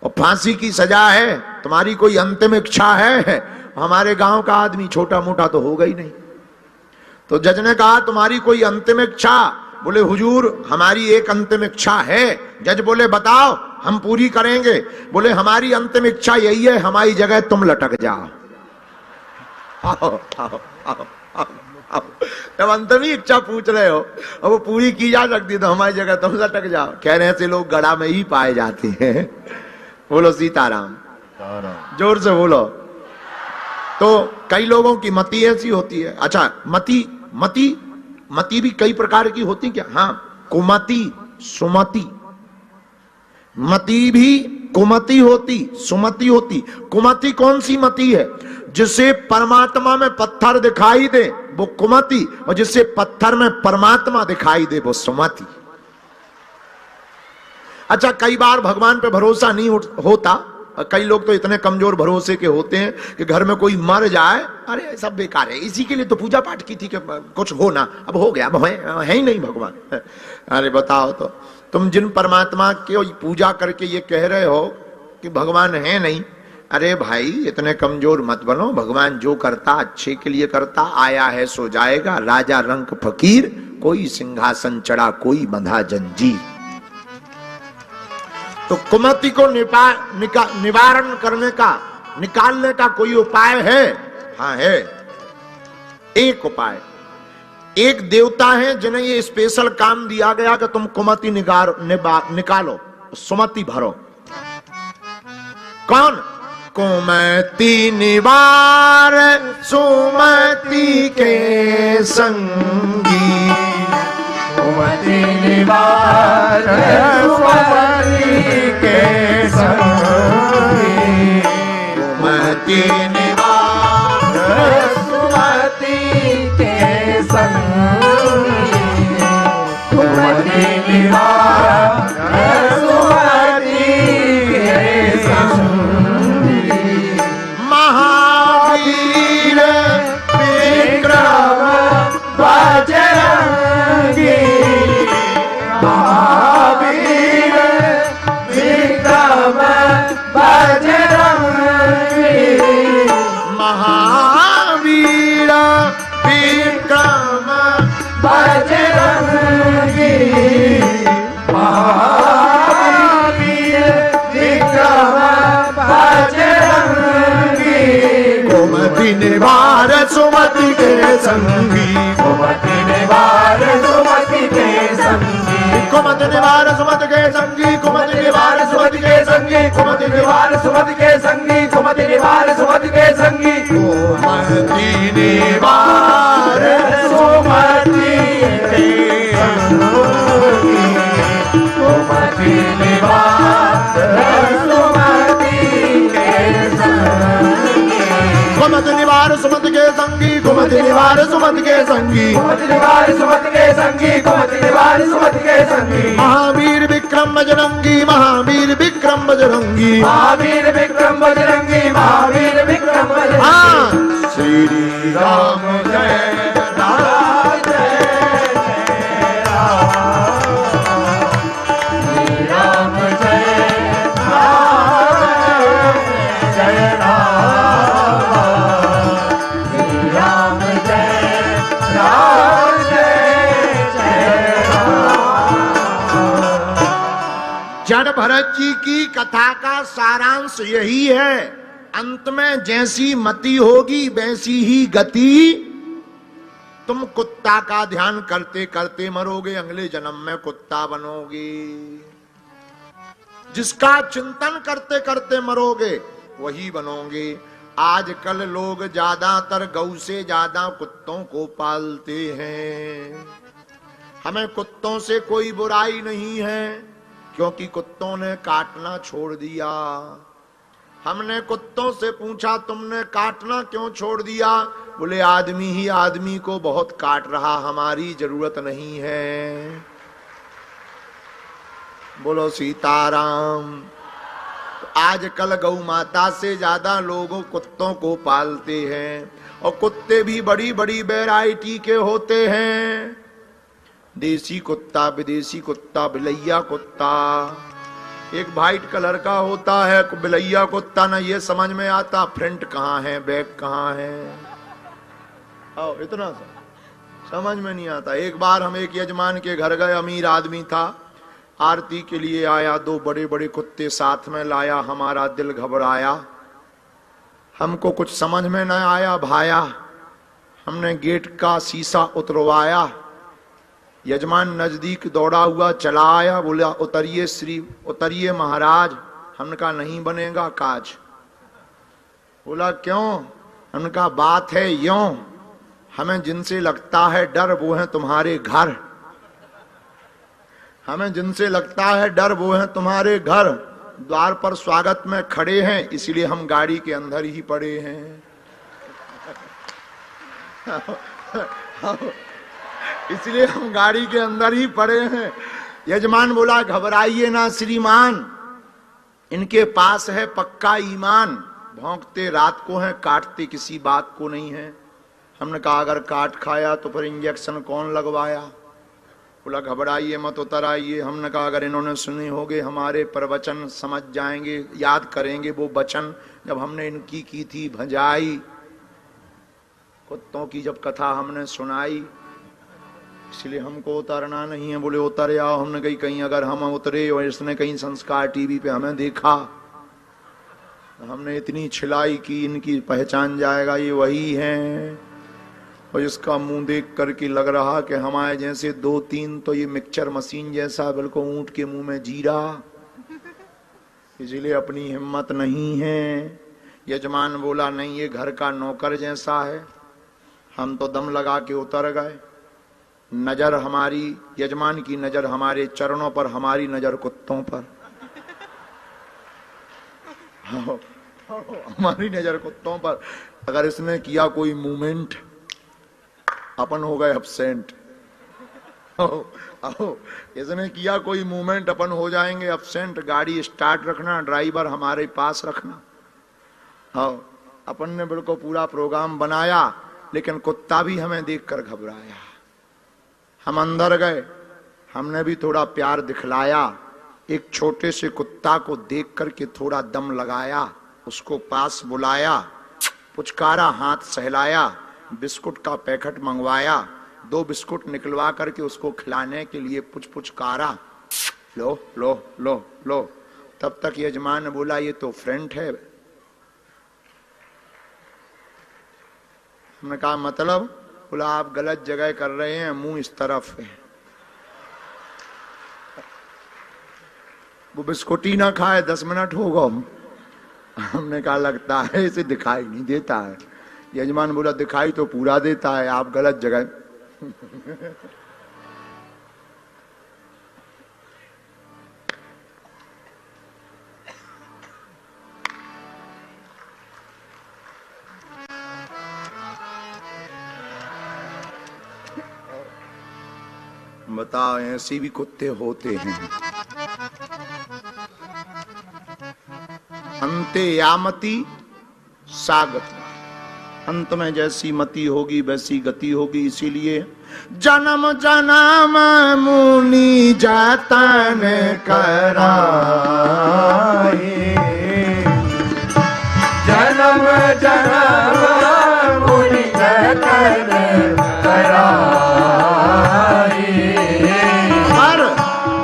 और फांसी की सजा है, तुम्हारी कोई अंतिम इच्छा है? हमारे गांव का आदमी छोटा मोटा तो होगा ही नहीं। तो जज ने कहा तुम्हारी कोई अंतिम इच्छा? बोले हुजूर हमारी एक अंतिम इच्छा है। जज बोले बताओ, हम पूरी करेंगे। बोले हमारी अंतिम इच्छा यही है, हमारी जगह तुम लटक जाओ। आओ आओ आओ आओ आओ। जब अंतिम इच्छा पूछ रहे हो और वो पूरी की जा सकती तो हमारी जगह तुम लटक जाओ। कह रहे ऐसे लोग गड़ा में ही पाए जाते हैं। बोलो सीताराम, जोर से बोलो। तो कई लोगों की मति ऐसी होती है। अच्छा, मति भी कई प्रकार की होती क्या? हाँ, कुमति, सुमति। मति भी कुमति होती, सुमति होती। कुमति कौन सी मति है? जिसे परमात्मा में पत्थर दिखाई दे वो कुमति, और जिसे पत्थर में परमात्मा दिखाई दे वो सुमति। अच्छा, कई बार भगवान पे भरोसा नहीं होता। कई लोग तो इतने कमजोर भरोसे के होते हैं कि घर में कोई मर जाए, अरे सब बेकार है, इसी के लिए तो पूजा पाठ की थी कि कुछ हो ना, अब हो गया, अब है ही नहीं भगवान। अरे बताओ तो, तुम जिन परमात्मा की पूजा करके ये कह रहे हो कि भगवान है नहीं, अरे भाई इतने कमजोर मत बनो। भगवान जो करता अच्छे के लिए करता, आया है सो जाएगा। राजा रंक फकीर, कोई सिंहासन चढ़ा कोई बंधा जंजीर। तो कुमति को निवारण करने का, निकालने का कोई उपाय है? हाँ है, एक उपाय। एक देवता है जिन्हें ये स्पेशल काम दिया गया कि तुम कुमति निकालो, सुमति भरो। कौन? कुमति निवार सुमति के संगी, कुमति निवार सुमति के संगी, कुमति निवार सुमति के संगी, कुमति निवार सुमति के संगी। महावीर विक्रम बजरंगी, महावीर विक्रम बजरंगी, महावीर विक्रम बजरंगी, महावीर विक्रम बजरंगी। कुमति निवार सुमति के संगी, कुमति निवार सुमति के संगी, कुमति निवार सुमति के संगी, कुमति निवार सुमति के संगी, कुमति निवार सुमति के संगी, कुमति निवार सुमति के संगी, कुमति निवार सुमति के संगी, कुमति निवार सुमति के संगी, कुमति निवार सुमति के संगी, कुमति निवार सुमति के संगी, कुमति निवार सुमति के संगी, कुमति निवार सुमति के संगी। महावीर विक्रम बजरंगी, महावीर विक्रम बजरंगी, महावीर विक्रम बजरंगी, महावीर विक्रम बजरंगी। हाँ। श्री राम जय राम जय राम, श्री राम जय राम, जय राम, श्री राम जय राम, जय राम। जड़ भरत जी की कथा का सारांश यही है, अंत में जैसी मति होगी वैसी ही गति। तुम कुत्ता का ध्यान करते करते मरोगे, अगले जन्म में कुत्ता बनोगे। जिसका चिंतन करते करते मरोगे वही बनोगे। आजकल लोग ज्यादातर गौ से ज्यादा कुत्तों को पालते हैं। हमें कुत्तों से कोई बुराई नहीं है, क्योंकि कुत्तों ने काटना छोड़ दिया। हमने कुत्तों से पूछा तुमने काटना क्यों छोड़ दिया? बोले आदमी ही आदमी को बहुत काट रहा, हमारी जरूरत नहीं है। बोलो सीताराम। आजकल गौ माता से ज्यादा लोग कुत्तों को पालते हैं, और कुत्ते भी बड़ी बड़ी वैरायटी के होते हैं। देसी कुत्ता, विदेशी कुत्ता, बिलैया कुत्ता। एक वाइट कलर का होता है बिलैया कुत्ता, ना ये समझ में आता फ्रंट कहाँ है बैक कहाँ है। आओ इतना सा समझ में नहीं आता। एक बार हम एक यजमान के घर गए, अमीर आदमी था, आरती के लिए आया, दो बड़े बड़े कुत्ते साथ में लाया। हमारा दिल घबराया, हमको कुछ समझ में न आया भाया। हमने गेट का शीशा उतरवाया, यजमान नजदीक दौड़ा हुआ चला आया, बोला उतरिए श्री, उतरिए महाराज। हमने कहा नहीं बनेगा काज। बोला क्यों? हमने कहा बात है यूं, हमें जिनसे लगता है डर वो है तुम्हारे घर। हमें जिनसे लगता है डर वो है तुम्हारे घर। द्वार पर स्वागत में खड़े हैं, इसलिए हम गाड़ी के अंदर ही पड़े हैं। इसलिए हम गाड़ी के अंदर ही पड़े हैं। यजमान बोला घबराइए ना श्रीमान, इनके पास है पक्का ईमान। भौंकते रात को हैं, काटते किसी बात को नहीं है। हमने कहा अगर काट खाया तो फिर इंजेक्शन कौन लगवाया? बोला घबराइए मत, उतर आइए। हमने कहा अगर इन्होंने सुने होंगे हमारे प्रवचन, समझ जाएंगे, याद करेंगे वो वचन जब हमने इनकी की थी भंजाई, कुत्तों की जब कथा हमने सुनाई, इसलिए हमको उतरना नहीं है। बोले उतर आओ। हमने कही कहीं अगर हम उतरे और इसने कहीं संस्कार टीवी पे हमें देखा, हमने इतनी छिलाई की इनकी पहचान जाएगा ये वही हैं। और इसका मुंह देख करके लग रहा कि हमारे जैसे 2-3 तो ये मिक्सचर मशीन जैसा, बिल्कुल ऊंट के मुंह में जीरा, इसलिए अपनी हिम्मत नहीं है। यजमान बोला नहीं ये घर का नौकर जैसा है। हम तो दम लगा के उतर गए। नजर हमारी, यजमान की नजर हमारे चरणों पर, हमारी नजर कुत्तों पर। हमारी नजर कुत्तों पर। अगर इसने किया कोई मूवमेंट, अपन हो गए एब्सेंट। इसने किया कोई मूवमेंट, अपन हो जाएंगे एब्सेंट। गाड़ी स्टार्ट रखना, ड्राइवर हमारे पास रखना। अपन ने बिल्कुल पूरा प्रोग्राम बनाया, लेकिन कुत्ता भी हमें देखकर घबराया। हम अंदर गए, हमने भी थोड़ा प्यार दिखलाया। एक छोटे से कुत्ता को देख करके थोड़ा दम लगाया, उसको पास बुलाया, पुचकारा, हाथ सहलाया, बिस्कुट का पैकेट मंगवाया, 2 बिस्कुट निकलवा करके उसको खिलाने के लिए पुचकारा, लो लो लो लो। तब तक यजमान ने बोला ये तो फ्रेंड है। हमने कहा मतलब? बोला आप गलत जगह कर रहे हैं, मुंह इस तरफ है। वो बिस्कुट ही ना खाए 10 मिनट होगा। हमने कहा लगता है इसे दिखाई नहीं देता है। यजमान बोला दिखाई तो पूरा देता है, आप गलत जगह। बताओ ऐसे भी कुत्ते होते हैं। अंते यामति सागत, अंत में जैसी मति होगी वैसी गति होगी। इसीलिए जन्म जन्म मुनि जतन कराए, जन्म जन्म मुनि जतन कराए, पर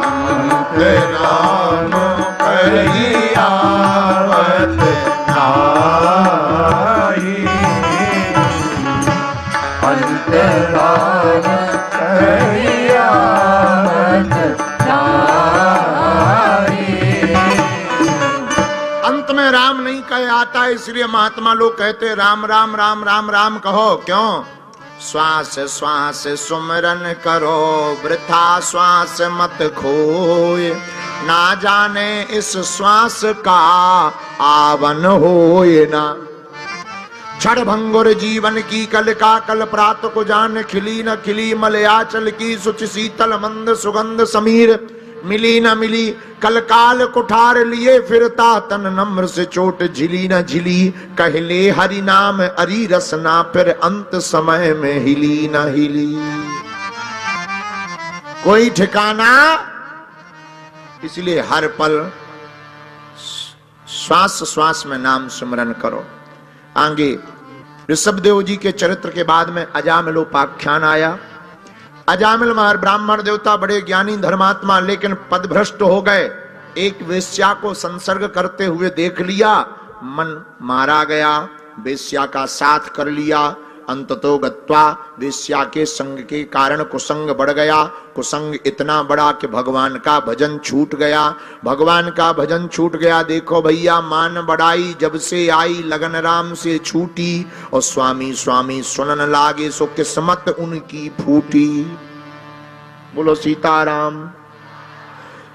अंत राम कही आवत नाई, अंत राम कही आवत नाई। अंत में राम नहीं कहे आता, इसलिए महात्मा लोग कहते राम राम राम राम राम कहो। क्यों? श्वास श्वास सुमरन करो, वृथा श्वास मत खोए, ना जाने इस श्वास का आवन होए ना। क्षण भंगुर जीवन की कल का कल प्रात को जान, खिली न खिली मलयाचल की सुच शीतल मंद सुगंध समीर, मिली न मिली कल काल कुठार लिए फिरता तन नम्र से चोट झिली न झिली, कहले हरि नाम अरी रसना फिर अंत समय में हिली न हिली। कोई ठिकाना, इसलिए हर पल श्वास श्वास में नाम स्मरण करो। आगे ऋषभदेव जी के चरित्र के बाद में अजामिलोपाख्यान आया। अजामिल महार ब्राह्मण देवता बड़े ज्ञानी धर्मात्मा, लेकिन पदभ्रष्ट हो गए। एक वेश्या को संसर्ग करते हुए देख लिया, मन मारा गया, वेश्या का साथ कर लिया। अंततो गत्वा वेश्या के संग के कारण कुसंग बढ़ गया। कुसंग इतना बड़ा कि भगवान का भजन छूट गया। भगवान का भजन छूट गया। देखो भैया, मान बढ़ाई जब से आई लगन राम से छूटी, और स्वामी स्वामी सुनन लागे सो किस्मत उनकी फूटी। बोलो सीताराम।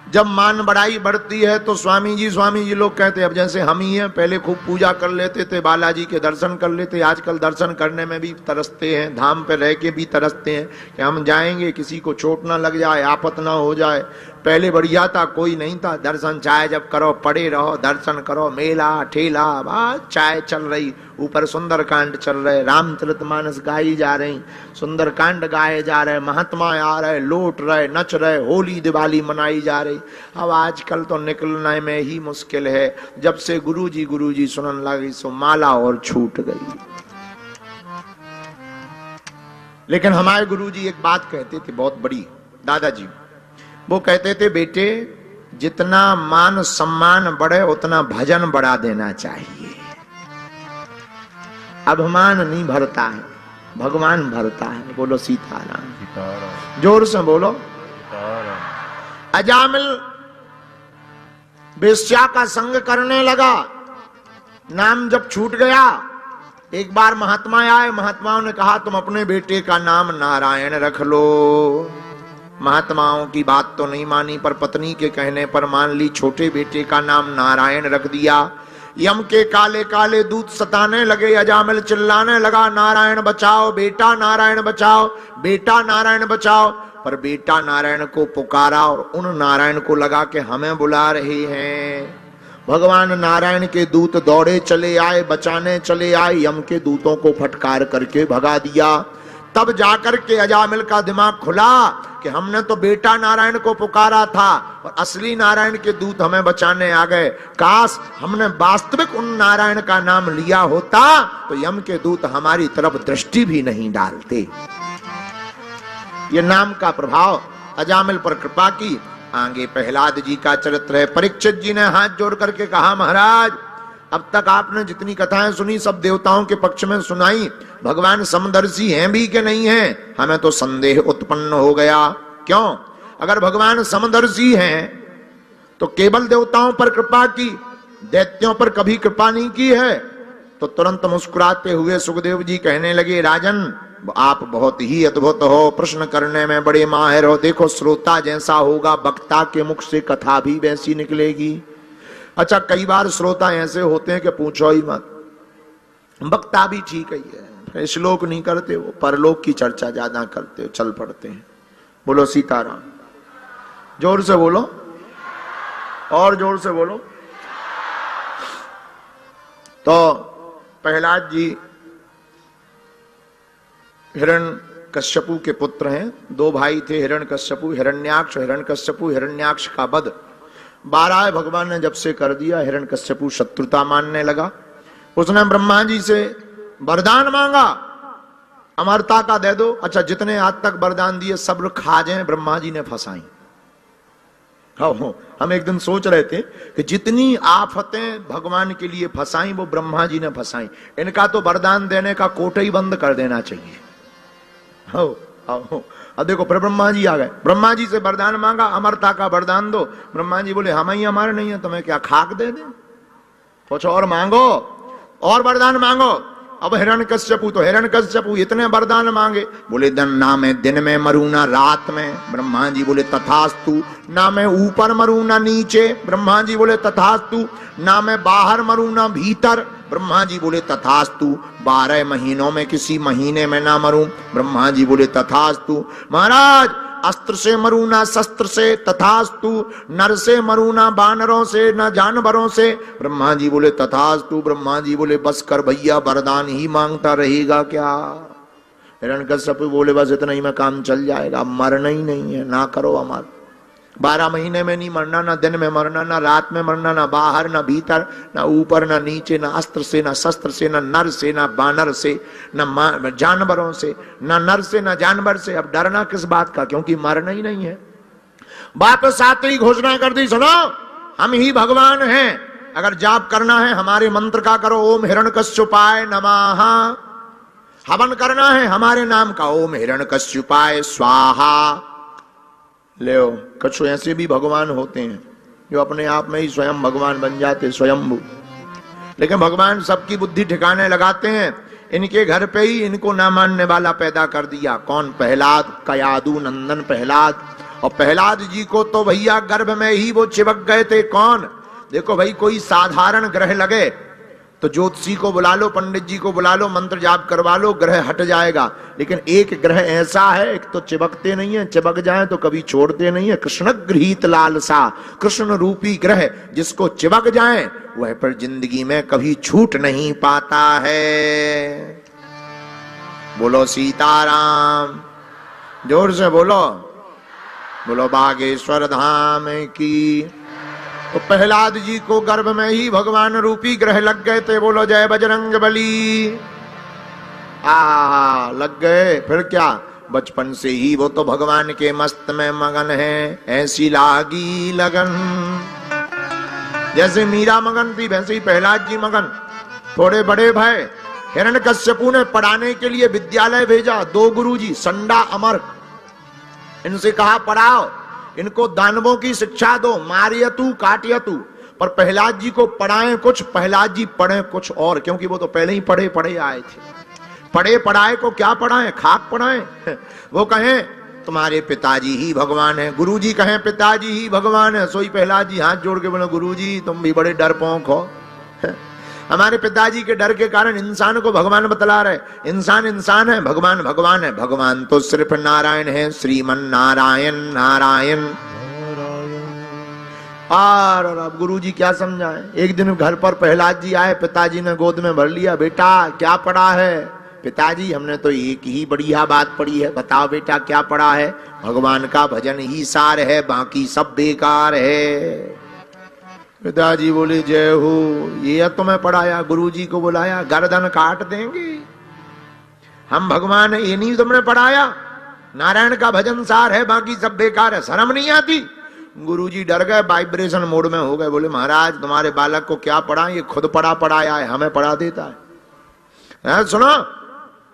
जब मान बढ़ाई बढ़ती है तो स्वामी जी लोग कहते हैं, अब जैसे हम ही हैं, पहले खूब पूजा कर लेते थे, बालाजी के दर्शन कर लेते, आजकल दर्शन करने में भी तरसते हैं, धाम पे रह के भी तरसते हैं कि हम जाएंगे किसी को चोट ना लग जाए, आफत ना हो जाए। पहले बढ़िया था, कोई नहीं था, दर्शन चाहे जब करो पड़े रहो, दर्शन करो, मेला ठेला बस चाय चल रही, ऊपर सुंदरकांड चल रहे, रामचरितमानस गाई जा रही, सुंदरकांड गाए जा रहे, महात्मा आ रहे, लौट रहे, नच रहे, होली दिवाली मनाई जा रही। अब आजकल तो निकलने में ही मुश्किल है, जब से गुरुजी सुनने लगी सो माला और छूट गई। लेकिन हमारे गुरुजी एक बात कहते थे बहुत बड़ी, दादाजी वो कहते थे, बेटे जितना मान सम्मान बढ़े उतना भजन बढ़ा देना चाहिए। अभिमान नहीं भरता है, भगवान भरता है। बोलो सीताराम, जोर से बोलो। अजामिल वेश्या का संग करने लगा, नाम जब छूट गया, एक बार महात्मा आए, महात्माओं ने कहा तुम अपने बेटे का नाम नारायण रख लो। महात्माओं की बात तो नहीं मानी, पर पत्नी के कहने पर मान ली, छोटे बेटे का नाम नारायण रख दिया। यम के काले काले दूत सताने लगे, अजामिल चिल्लाने लगा, नारायण बचाओ बेटा, नारायण बचाओ बेटा, नारायण बचाओ। पर बेटा नारायण को पुकारा और उन नारायण को लगा कि हमें बुला रहे हैं। भगवान नारायण के दूत दौड़े चले आए, बचाने चले आए, यम के दूतों को फटकार करके भगा दिया। तब जाकर के अजामिल का दिमाग खुला कि हमने तो बेटा नारायण को पुकारा था और असली नारायण के दूत हमें बचाने आ गए। काश हमने वास्तविक उन नारायण का नाम लिया होता तो यम के दूत हमारी तरफ दृष्टि भी नहीं डालते। ये नाम का प्रभाव अजामिल पर कृपा की। आगे प्रहलाद जी का चरित्र है। परीक्षित जी ने हाथ जोड़ करके कहा, महाराज अब तक आपने जितनी कथाएं सुनी सब देवताओं के पक्ष में सुनाई, भगवान समदर्शी हैं भी कि नहीं हैं? हमें तो संदेह उत्पन्न हो गया। क्यों? अगर भगवान समदर्शी हैं तो केवल देवताओं पर कृपा की, दैत्यों पर कभी कृपा नहीं की है। तो तुरंत मुस्कुराते हुए सुखदेव जी कहने लगे, राजन आप बहुत ही अद्भुत हो, प्रश्न करने में बड़े माहिर हो। देखो श्रोता जैसा होगा वक्ता के मुख से कथा भी वैसी निकलेगी। अच्छा, कई बार श्रोता ऐसे होते हैं कि पूछो ही मत, वक्ता भी ठीक ही है, श्लोक नहीं करते, वो परलोक की चर्चा ज्यादा करते हो, चल पड़ते हैं। बोलो सीताराम, जोर से बोलो और जोर से बोलो। तो प्रहलाद जी हिरण्यकश्यपु के पुत्र हैं। दो भाई थे, हिरण्यकश्यपु हिरण्याक्ष। हिरण्यकश्यपु हिरण्याक्ष का वध 12 भगवान ने जब से कर दिया। हिरण्यकश्यपु शत्रुता मानने लगा। उसने ब्रह्मा जी से वरदान मांगा, अमरता का दे दो। अच्छा, जितने आज तक वरदान दिए सब खा जाए, ब्रह्मा जी ने फंसाई। हम एक दिन सोच रहे थे कि जितनी आफतें भगवान के लिए फंसाई वो ब्रह्मा जी ने फंसाई। इनका तो वरदान देने का कोटा ही बंद कर देना चाहिए। अब देखो, फिर ब्रह्मा जी आ गए, ब्रह्मा जी से वरदान मांगा, अमरता का वरदान दो। ब्रह्मा जी बोले हम ही हमारे नहीं है, तुम्हें क्या खाक दे दें? कुछ और मांगो, और वरदान मांगो। अब हिरण्यकश्यपु इतने वरदान मांगे, बोले ना मैं दिन में मरूं ना रात में। ब्रह्मा जी बोले तथास्तु। ना मैं ऊपर मरूं ना नीचे। ब्रह्मा जी बोले तथास्तु। ना मैं बाहर मरूं ना भीतर। ब्रह्मा जी बोले तथास्तु। 12 महीनों में किसी महीने में ना मरूं। ब्रह्मा जी बोले तथास्तु। महाराज अस्त्र से मरूं ना शस्त्र से, तथास्तु। नर से मरूं ना बानरों से ना जानवरों से। ब्रह्मा जी बोले तथास्तु। ब्रह्मा जी बोले बस कर भैया, वरदान ही मांगता रहेगा क्या? हिरण्यकश्यप बोले बस इतना ही में काम चल जाएगा, मरना ही नहीं है, ना करो अमर। 12 महीने में नहीं मरना, ना दिन में मरना, ना रात में मरना, ना बाहर ना भीतर, ना ऊपर ना नीचे, ना अस्त्र से ना शस्त्र से, ना नर से ना बानर से, ना जानवरों से, ना नर से ना जानवर से। अब डरना किस बात का, क्योंकि मरना ही नहीं है। वापस आते ही घोषणा कर दी, सुनो हम ही भगवान हैं, अगर जाप करना है हमारे मंत्र का करो, ओम हिरण्यकश्यपाय नमः। हवन करना है हमारे नाम का, ओम हिरण्यकश्यपाय स्वाहा। ले कुछ ऐसे भी भगवान होते हैं जो अपने आप में ही स्वयं भगवान बन जाते, स्वयंभू। लेकिन भगवान सबकी बुद्धि ठिकाने लगाते हैं। इनके घर पे ही इनको ना मानने वाला पैदा कर दिया। कौन? प्रहलाद, कयादु नंदन प्रहलाद। और प्रहलाद जी को तो भैया गर्भ में ही वो चिपक गए थे। कौन? देखो भाई, कोई साधारण ग्रह लगे तो ज्योतिषी को बुला लो, पंडित जी को बुला लो, मंत्र जाप करवा लो, ग्रह हट जाएगा। लेकिन एक ग्रह ऐसा है, एक तो चिपकते नहीं है, चिपक जाए तो कभी छोड़ते नहीं है, कृष्ण गृहीत लालसा, कृष्ण रूपी ग्रह जिसको चिपक जाए वह पर जिंदगी में कभी छूट नहीं पाता है। बोलो सीताराम, जोर से बोलो, बोलो बागेश्वर धाम की। तो प्रहलाद जी को गर्भ में ही भगवान रूपी ग्रह लग गए थे। बोलो जय बजरंग बली। लग गए, फिर क्या, बचपन से ही वो तो भगवान के मस्त में मगन है। ऐसी लागी लगन, जैसे मीरा मगन थी वैसे ही प्रहलाद जी मगन। थोड़े बड़े भय, हिरण्यकश्यपु ने पढ़ाने के लिए विद्यालय भेजा। 2 गुरुजी संडा अमर, इनसे कहा पढ़ाओ, इनको दानवों की शिक्षा दो, मारियतु काटियतु। पर प्रहलाद जी को पढ़ाएं कुछ, प्रहलाद जी पढ़े कुछ और, क्योंकि वो तो पहले ही पढ़े पढ़े आए थे। पढ़े पढ़ाए को क्या पढ़ाएं, खाक पढ़ाएं। वो कहें तुम्हारे पिताजी ही भगवान है, गुरुजी कहें पिताजी ही भगवान है, सोई प्रहलाद जी हाथ जोड़ के बोले गुरुजी तुम भी बड़े डरपोक हो। हमारे पिताजी के डर के कारण इंसान को भगवान बतला रहे। इंसान इंसान है, भगवान भगवान है। भगवान तो सिर्फ नारायण है, श्रीमन नारायण नारायण। और अब गुरुजी क्या समझाएं। एक दिन घर पर प्रहलाद जी आए, पिताजी ने गोद में भर लिया। बेटा क्या पढ़ा है? पिताजी हमने तो एक ही बढ़िया बात पढ़ी है। बताओ बेटा क्या पढ़ा है? भगवान का भजन ही सार है, बाकी सब बेकार है। पिताजी बोले जय हो, ये तुम्हें पढ़ाया? गुरुजी को बुलाया, गर्दन काट देंगे। हम भगवान है, ये नहीं तुमने पढ़ाया? नारायण का भजन सार है, बाकी सब बेकार है, शर्म नहीं आती? गुरुजी डर गए, वाइब्रेशन मोड में हो गए। बोले महाराज तुम्हारे बालक को क्या पढ़ा, ये खुद पढ़ाया है, हमें पढ़ा देता है। सुनो,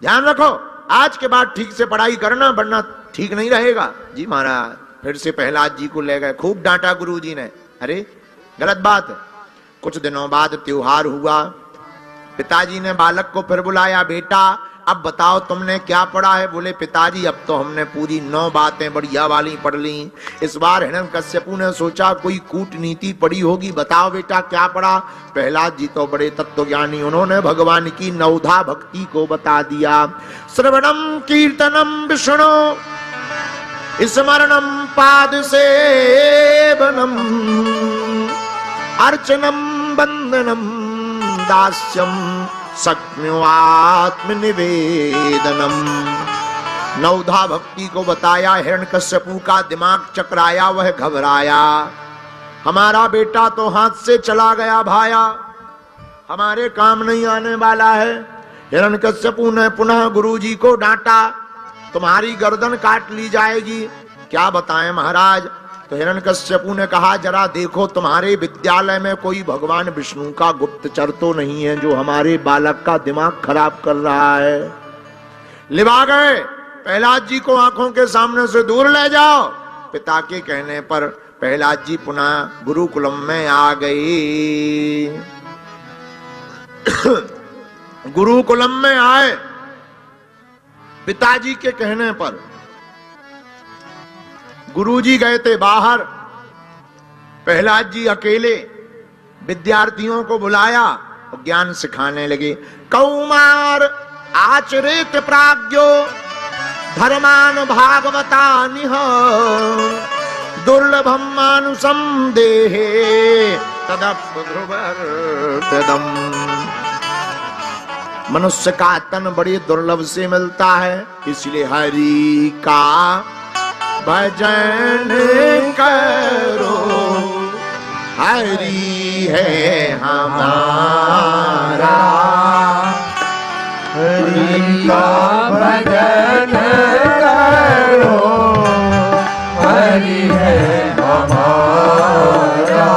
ध्यान रखो, आज के बाद ठीक से पढ़ाई करना, वरना ठीक नहीं रहेगा। जी महाराज। फिर से प्रहलाद जी को ले गए, खूब डांटा गुरुजी ने। अरे गलत बात है। कुछ दिनों बाद त्योहार हुआ, पिताजी ने बालक को फिर बुलाया। बेटा अब बताओ तुमने क्या पढ़ा है? बोले पिताजी अब तो हमने पूरी 9 बातें बढ़िया वाली पढ़ ली। इस बार हिरण्यकश्यपु ने सोचा कोई कूटनीति पढ़ी होगी, बताओ बेटा क्या पढ़ा? प्रहलाद जी तो बड़े तत्वज्ञानी, उन्होंने भगवान की 9धा भक्ति को बता दिया। श्रवणम कीर्तनम विष्णु स्मरणम पाद सेवनम अर्चनम बंदनम दास्यम सक्म्यात्म निवेदनम। 9धा भक्ति को बताया। हिरण्यकश्यपु का दिमाग चकराया, वह घबराया। हमारा बेटा तो हाथ से चला गया भाया, हमारे काम नहीं आने वाला है। हिरण्यकश्यपु ने पुनः गुरुजी को डांटा, तुम्हारी गर्दन काट ली जाएगी। क्या बताएं महाराज? तो हिरण्यकश्यपु ने कहा जरा देखो, तुम्हारे विद्यालय में कोई भगवान विष्णु का गुप्तचर तो नहीं है जो हमारे बालक का दिमाग खराब कर रहा है? लिवा गए। प्रहलाद जी को आंखों के सामने से दूर ले जाओ। पिता के कहने पर प्रहलाद जी पुनः गुरुकुलम में आ गए। गुरुकुलम में आए पिताजी के कहने पर। गुरुजी गए थे बाहर, प्रहलाद जी अकेले विद्यार्थियों को बुलाया और ज्ञान सिखाने लगे। कौमार आचरित प्राज्ञो धर्मान भागवतानिह दुर्लभम मानुषम देहे तदप्ध्रुवर्तदम। मनुष्य का तन बड़ी दुर्लभ से मिलता है, इसलिए हरि का भजन करो। हरि है हमारा, हरि का भजन करो, हरि है हमारा।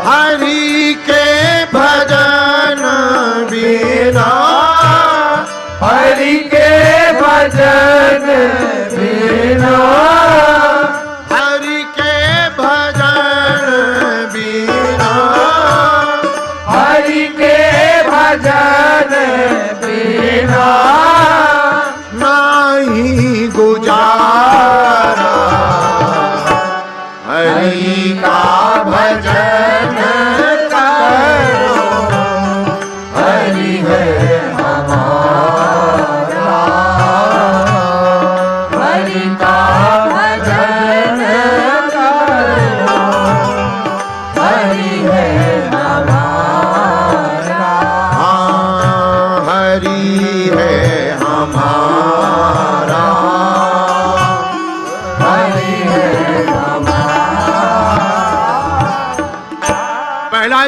हरि के भजन बिना, हरि के भजन बिना, हरि के भजन बिना, हरि के भजन बिना नहीं गुजारा। हरि का भजन करो,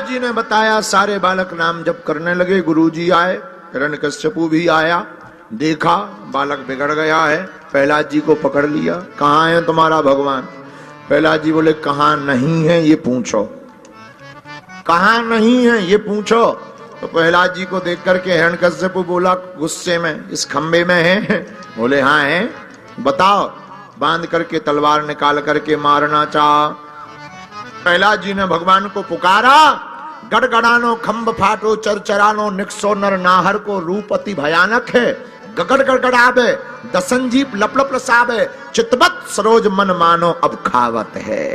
प्रहलाद जी ने बताया, सारे बालक नाम जप करने लगे। गुरुजी आए, हिरण्यकश्यपु भी आया, देखा बालक बिगड़ गया है, प्रहलाद जी को पकड़ लिया। कहाँ है तुम्हारा भगवान? प्रहलाद जी बोले कहाँ नहीं है ये पूछो, कहाँ नहीं है ये पूछो। तो प्रहलाद जी को देख करके हिरण्यकश्यपु बोला गुस्से में, इस खंबे में है? बोले हाँ है। बताओ। बांध करके तलवार निकाल करके मारना चाहा। प्रहलाद जी ने भगवान को पुकारा, गड़गड़ानो खंब फाटो चरचरानो निक्सो नर नाहर को रूप अति भयानक है। गगड़ गड़गड़ावे दसंजीप लपलप लसावे चितवत सरोज मन मानो अब खावत है।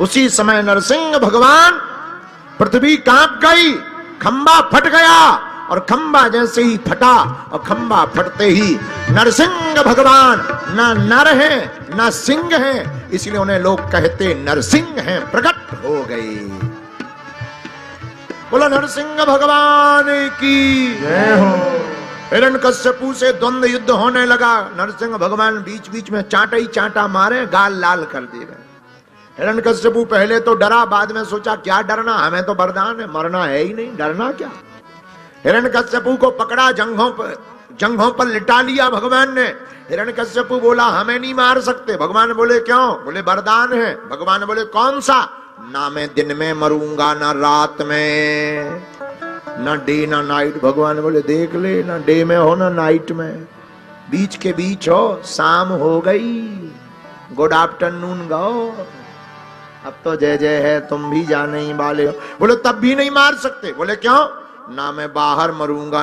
उसी समय नरसिंह भगवान, पृथ्वी कांप गई, खंबा फट गया और खंबा जैसे ही फटा और खंबा फटते ही नरसिंह भगवान ना नर है ना सिंह है, इसलिए उन्हें लोग कहते नरसिंह हैं, प्रकट हो गए। बोला नरसिंह भगवान की जय हो। हिरण्यकश्यपु से द्वंद्व युद्ध होने लगा। नरसिंह भगवान बीच बीच में चांटा ही चांटा मारे, गाल लाल कर दे गए। हिरण्यकश्यपु पहले तो डरा, बाद में सोचा क्या डरना, हमें तो वरदान है, मरना है ही नहीं, डरना क्या। हिरण्यकश्यपु को पकड़ा, जंघों पर लिटा लिया भगवान ने। हिरण्यकश्यपु बोला हमें नहीं मार सकते। भगवान बोले क्यों? बोले वरदान है। भगवान बोले कौन सा? ना मैं दिन में मरूंगा ना रात में, ना डे ना नाइट। भगवान बोले देख ले, ना डे में हो ना नाइट में, बीच के बीच हो, शाम हो गई, गुड आफ्टरनून गाओ, अब तो जय जय है, तुम भी जाने ही वाले हो। बोले तब भी नहीं मार सकते। बोले क्यों? ना मैं बाहर मरूंगा